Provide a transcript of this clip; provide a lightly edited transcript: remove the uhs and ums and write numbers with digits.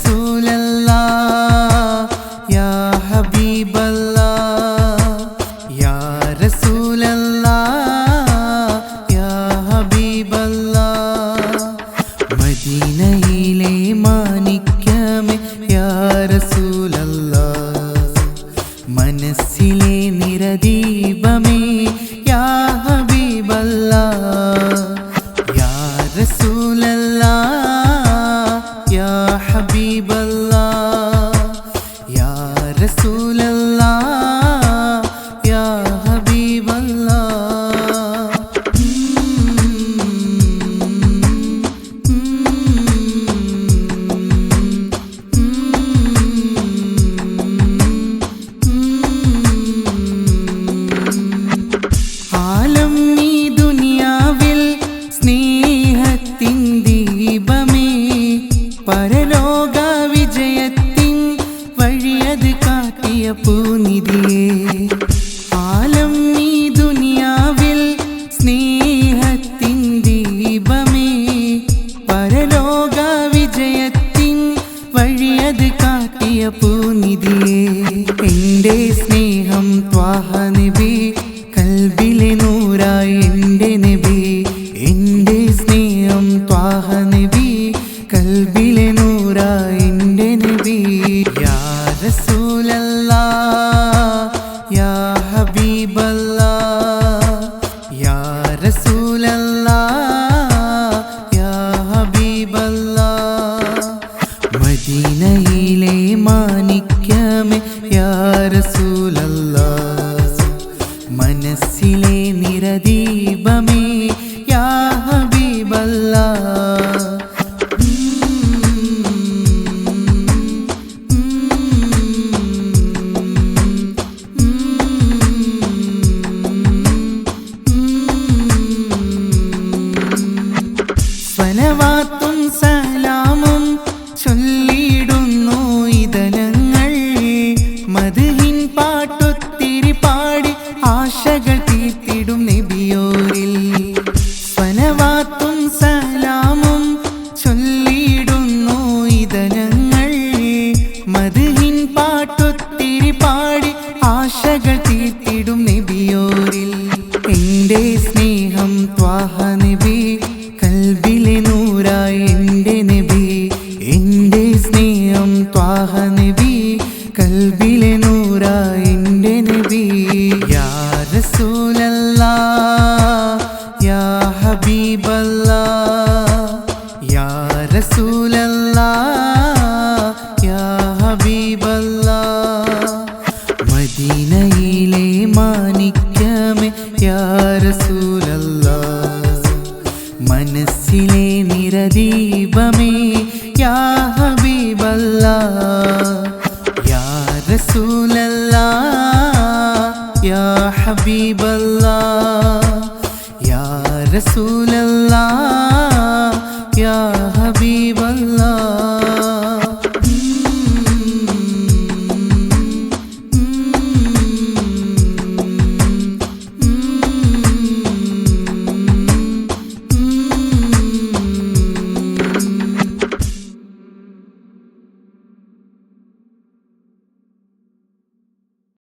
റസൂലല്ലാഹ് യാ ഹബീബല്ലാഹ് യാ റസൂലല്ലാഹ് യാ ഹബീബല്ലാഹ് മദീനയിലെ മാണിക്യമേ യാ റസൂലല്ലാഹ് മനസ്സിലെ നിറദീപമേ യാ ഹബീബല്ലാഹ് യാ റസൂലല്ലാഹ് യാ ഹബീബല്ലാഹ് യാ റസൂലല്ലാഹ് യാ ഹബീബല്ലാഹ് ആലം ഈ ദുനിയാവിൽ സ്നേഹത്തിൻ ദീപമേ പരലോക വിജയത്തിൻ വഴിയത് കാട്ടിയ പൂനിധിയേ ആലം ഈ ദുനിയാവിൽ സ്നേഹത്തിൻ ദീപമേ പരലോക വിജയത്തിൻ വഴിയത് കാട്ടിയ പൂനിധിയേ എൻ്റെ സ്നേഹം ത്വാഹ നബി കൽബിലെ നൂറായി എൻ്റെ നബി എൻ്റെ സ്നേഹം ത്വാഹ നബി കൽബിലെ നൂറായി എൻ്റെ നബി യാ റസൂലല്ലാഹ് യാ ഹബീബല്ലാഹ് യാ റസൂലല്ലാഹ് യാ ഹബീബല്ലാഹ് മദീനയിലെ മാണിക്യമേ യാ റസൂലല്ലാഹ് മനസ്സിലെ നിറദീപമേ യാ ഹബീബല്ലാഹ് സ്വലവാത്തും സലാമും ചൊല്ലിടുന്നു ഇതനങ്ങൾ മദ്ഹിൻ പാട്ടൊത്തിരി പാടി ആശകൾ തീർത്തിടും നബിയോരിൽ സ്വലവാത്തും സലാമും ചൊല്ലിടുന്നു ഇതനങ്ങൾ മദ്ഹിൻ പാട്ടൊത്തിരി പാടി ആശകൾ തീർത്തിടും നബിയോരിൽ എൻ്റെ സ്നേഹം ത്വാഹ നബി കൽബിലെ നൂറായി എൻ്റെ നബി എൻ്റെ സ്നേഹം ത്വാഹ നബി കൽബിലെ നൂറായി എൻ്റെ നബി യാ റസൂലല്ലാഹ് യാ ഹബീബല്ലാഹ് യാ റസൂലല്ലാഹ് യാ ഹബീബല്ലാഹ് മദീനയിലെ മാണിക്യമേ യാ റസൂലല്ലാഹ് മനസ്സിലെ നിറദീപമേ യാ ഹബീബല്ലാഹ് യാ റസൂലല്ലാഹ് യാ ഹബീബല്ലാഹ് യാ റസൂലല്ലാഹ്